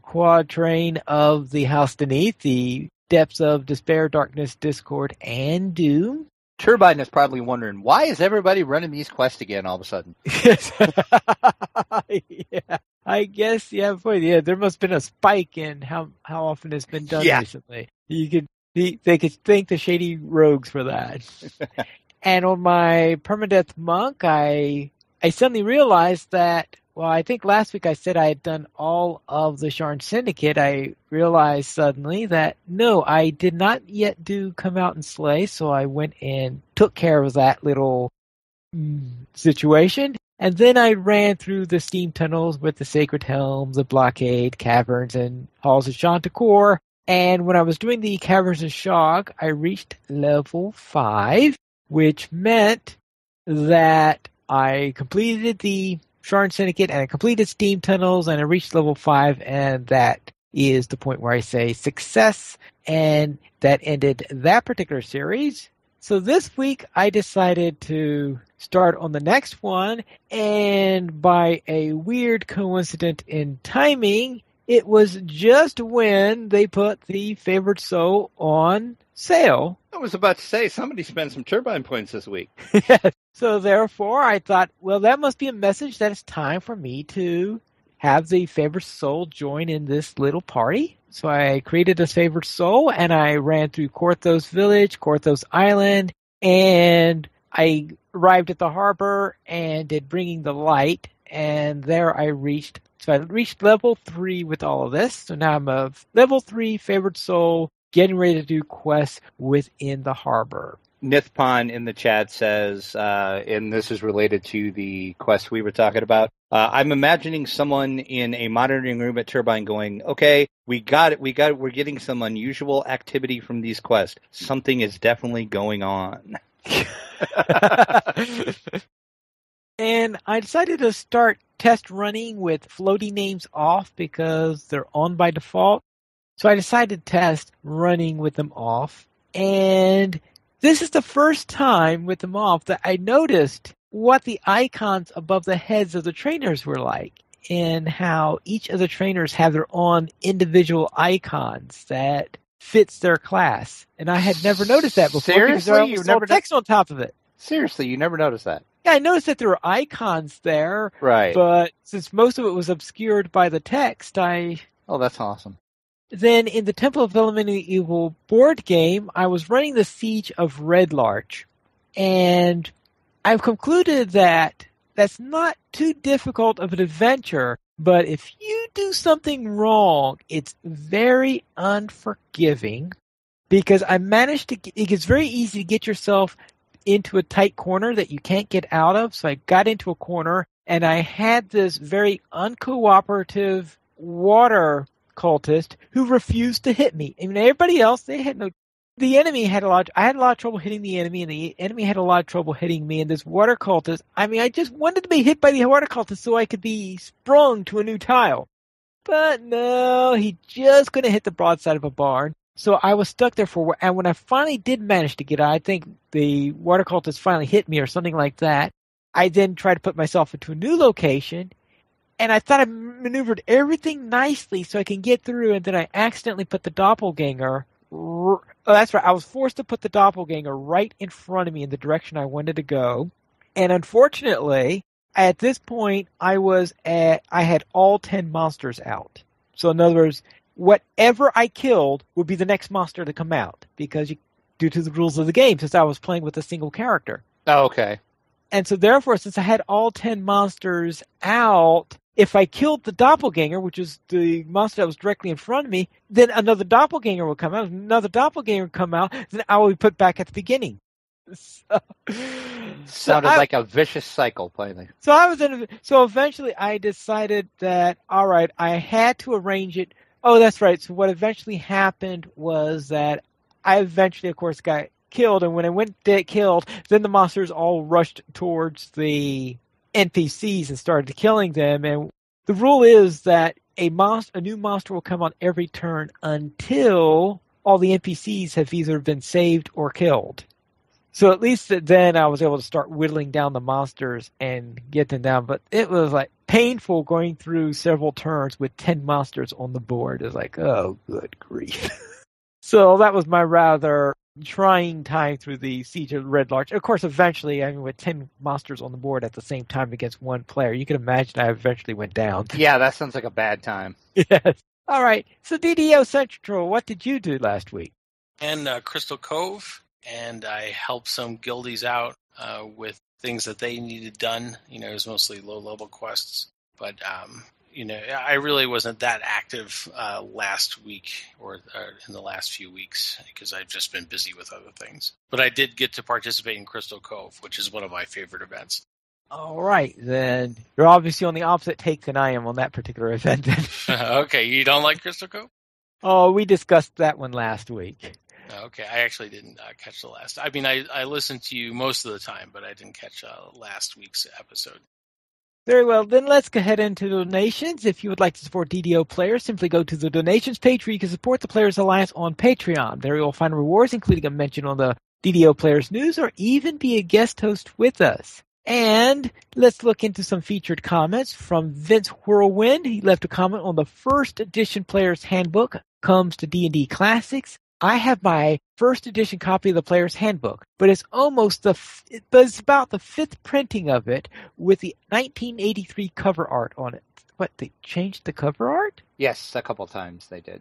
quatrain of the House Beneath, the Depths of Despair, Darkness, Discord, and Doom. Turbine is probably wondering, why is everybody running these quests again all of a sudden? Yes. Yeah. I guess, yeah, boy, yeah, there must have been a spike in how often it's been done recently. They could thank the shady rogues for that. And on my permadeath monk, I suddenly realized that, well, I think last week I said I had done all of the Sharn Syndicate. I realized suddenly that, no, I did not yet do Come Out and Slay, so I went and took care of that little situation. And then I ran through the steam tunnels with the Sacred Helms, the Blockade, Caverns, and Halls of Chanticleer. And when I was doing the Caverns of Shog, I reached level 5, which meant that I completed the Sharn Syndicate and I completed steam tunnels and I reached level 5, and that is the point where I say success, and that ended that particular series. So this week I decided to start on the next one, and by a weird coincidence in timing, it was just when they put the Favored Soul on sale. I was about to say, somebody spent some turbine points this week. So therefore I thought, well, that must be a message that it's time for me to have the Favored Soul join in this little party. So I created this Favored Soul, and I ran through Korthos Village, Korthos Island, and I arrived at the harbor and did Bringing the Light, and there I reached level 3 with all of this. So now I'm a level 3 Favored Soul, getting ready to do quests within the harbor. Nithpon in the chat says, and this is related to the quest we were talking about, I'm imagining someone in a monitoring room at Turbine going, okay, we got it, we're getting some unusual activity from these quests. Something is definitely going on. And I decided to start test running with floating names off because they're on by default. So I decided to test running with them off. And this is the first time with them off that I noticed what the icons above the heads of the trainers were like, and how each of the trainers have their own individual icons that fits their class. And I had never noticed that before. Seriously? Because there was text on top of it. Seriously, you never noticed that? Yeah, I noticed that there were icons there. Right. But since most of it was obscured by the text, Oh, that's awesome. Then in the Temple of Elemental Evil board game, I was running the Siege of Red Larch. And I've concluded that that's not too difficult of an adventure, but if you do something wrong, it's very unforgiving, because I managed to it's very easy to get yourself into a tight corner that you can't get out of. So I got into a corner, and I had this very uncooperative water cultist who refused to hit me. I mean, everybody else, the enemy had I had a lot of trouble hitting the enemy, and the enemy had a lot of trouble hitting me. And this water cultist, I mean, I just wanted to be hit by the water cultist so I could be sprung to a new tile. But no, he just couldn't hit the broadside of a barn. So I was stuck there and when I finally did manage to get out, I think the water cultist finally hit me or something like that. I then tried to put myself into a new location, and I thought I maneuvered everything nicely so I can get through, and then I accidentally put the doppelganger. Oh, that's right. I was forced to put the doppelganger right in front of me in the direction I wanted to go. And unfortunately, at this point, I had all 10 monsters out. So in other words, whatever I killed would be the next monster to come out, because due to the rules of the game, since I was playing with a single character. Oh, okay. And so therefore, since I had all 10 monsters out, if I killed the doppelganger, which is the monster that was directly in front of me, then another doppelganger would come out. Another doppelganger would come out, then I would be put back at the beginning. Sounded like a vicious cycle, plainly. So eventually I decided that, all right, I had to arrange it. Oh, that's right. So what eventually happened was that I eventually, of course, got killed, and when I went to get killed, then the monsters all rushed towards the NPCs and started killing them. And the rule is that a new monster will come on every turn until all the NPCs have either been saved or killed. So at least then I was able to start whittling down the monsters and get them down. But it was like painful going through several turns with 10 monsters on the board. It's like, oh, good grief. So that was my rather trying time through the Siege of Red Larch. Of course, eventually, with 10 monsters on the board at the same time against one player, you can imagine I eventually went down. Yeah, that sounds like a bad time. Yes. All right. So DDO Central, what did you do last week? And Crystal Cove, and I helped some guildies out with things that they needed done. It was mostly low-level quests. But, I really wasn't that active last week or in the last few weeks because I've just been busy with other things. But I did get to participate in Crystal Cove, which is one of my favorite events. All right, then you're obviously on the opposite take than I am on that particular event. Okay, you don't like Crystal Cove? Oh, we discussed that one last week. Okay, I actually didn't catch the last. I mean, I listened to you most of the time, but I didn't catch last week's episode. Very well, then let's go ahead into donations. If you would like to support DDO players, simply go to the donations page where you can support the Players Alliance on Patreon. There you'll find rewards, including a mention on the DDO Players News, or even be a guest host with us. And let's look into some featured comments from Vince Whirlwind. He left a comment on the first edition Player's Handbook, comes to D&D Classics. I have my first edition copy of the Player's Handbook, but it's it's about the fifth printing of it with the 1983 cover art on it. What, they changed the cover art? Yes, a couple times they did.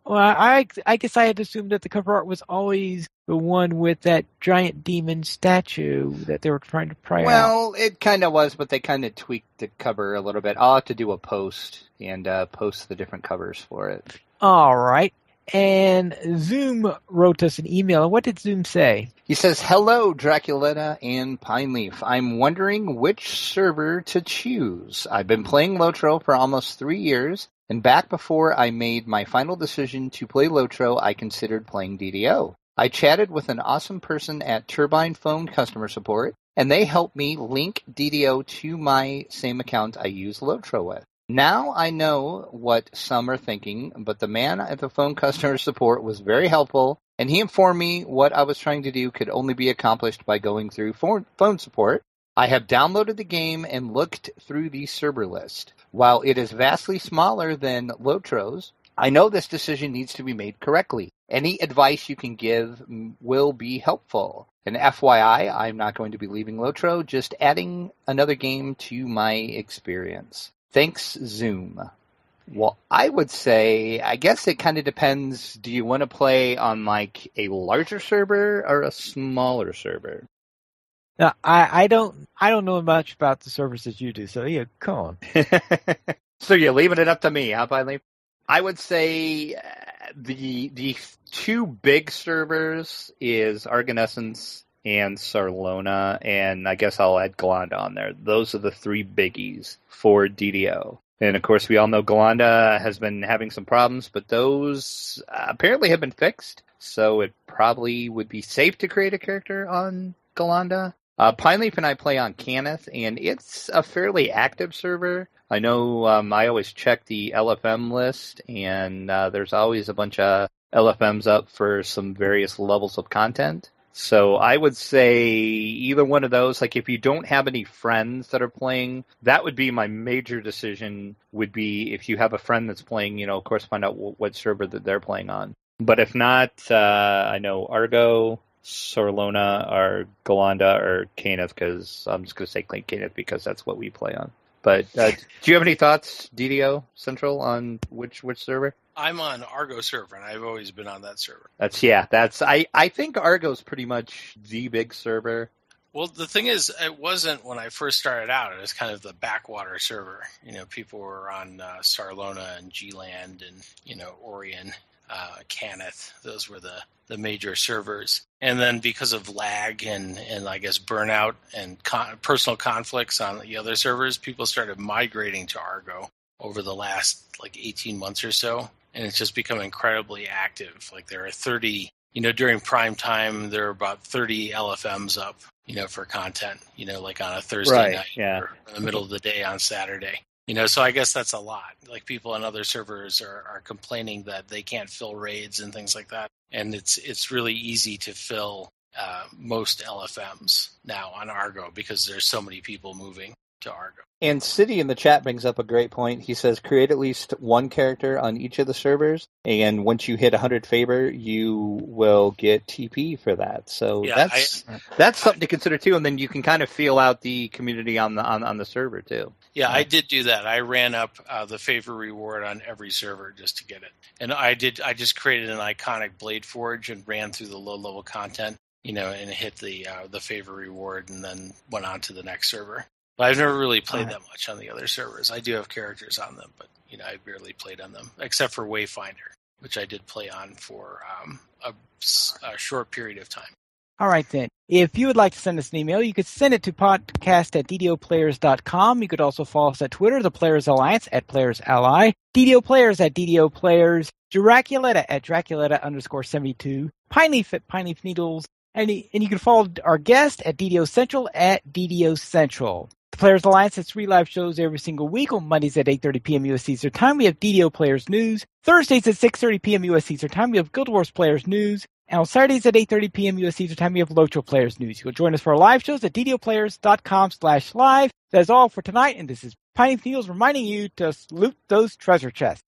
Well, I guess I had assumed that the cover art was always the one with that giant demon statue that they were trying to pry out. Well, it kind of was, but they kind of tweaked the cover a little bit. I'll have to do a post and post the different covers for it. All right. And Zoom wrote us an email. And what did Zoom say? He says, "Hello, Draculetta and Pineleaf. I'm wondering which server to choose. I've been playing Lotro for almost 3 years, and back before I made my final decision to play Lotro, I considered playing DDO. I chatted with an awesome person at Turbine Phone customer support, and they helped me link DDO to my same account I use Lotro with. Now I know what some are thinking, but the man at the phone customer support was very helpful, and he informed me what I was trying to do could only be accomplished by going through phone support. I have downloaded the game and looked through the server list. While it is vastly smaller than Lotro's, I know this decision needs to be made correctly. Any advice you can give will be helpful. And FYI, I'm not going to be leaving Lotro, just adding another game to my experience. Thanks, Zoom." Well, I would say, I guess it kind of depends. Do you want to play on like a larger server or a smaller server? Now, I don't know much about the servers as you do, so yeah, come on. So you're leaving it up to me, huh, finally? I would say the two big servers is Argonescence and Sarlona, and I guess I'll add Galanda on there. Those are the three biggies for DDO. And of course, we all know Galanda has been having some problems, but those apparently have been fixed, so it probably would be safe to create a character on Galanda. Pineleaf and I play on Cannith, and it's a fairly active server. I know I always check the LFM list, and there's always a bunch of LFMs up for some various levels of content. So I would say either one of those, like if you don't have any friends that are playing, that would be my major decision, would be if you have a friend that's playing, of course, find out what server that they're playing on. But if not, I know Argo, Sarlona, or Galanda, or Cannith, because I'm just going to say Cannith because that's what we play on. But do you have any thoughts, DDO Central, on which server? I'm on Argo server, and I've always been on that server. I think Argo's pretty much the big server. Well, the thing is, it wasn't when I first started out. It was kind of the backwater server. People were on Sarlona and G-Land and, Orion, Cannith. Those were the major servers. And then because of lag and I guess burnout and personal conflicts on the other servers, people started migrating to Argo over the last 18 months or so. And it's just become incredibly active. Like there are 30, during prime time, there are about 30 LFMs up, for content, like on a Thursday night or in the middle of the day on Saturday. So I guess that's a lot. Like people on other servers are complaining that they can't fill raids and things like that. And it's really easy to fill most LFMs now on Argo because there's so many people moving. to Argo. And City in the chat brings up a great point. He says create at least one character on each of the servers, and once you hit 100 favor, you will get TP for that. So Yeah, that's something to consider too. And then you can kind of feel out the community on the server too. Yeah, I did do that. I ran up the favor reward on every server just to get it, and I just created an iconic Blade Forge and ran through the low level content, and hit the favor reward, and then went on to the next server. But I've never really played that much on the other servers. I do have characters on them, but I barely played on them, except for Wayfinder, which I did play on for a short period of time. All right, then. If you would like to send us an email, you could send it to podcast@ddoplayers.com. You could also follow us at Twitter, the Players Alliance @PlayersAlly, DDO Players @DDO Players, Draculetta @Draculetta_72, Pineleaf @Pineleaf Needles, and you can follow our guest at DDO Central @DDO Central. The Players Alliance has 3 live shows every single week. On Mondays at 8:30 p.m. U.S. Eastern Time, we have DDO Players News. Thursdays at 6:30 p.m. U.S. Eastern Time, we have Guild Wars Players News. And on Saturdays at 8:30 p.m. U.S. Eastern Time, we have Locho Players News. You can join us for our live shows at ddoplayers.com/live. That's all for tonight, and this is Piney Fields reminding you to loot those treasure chests.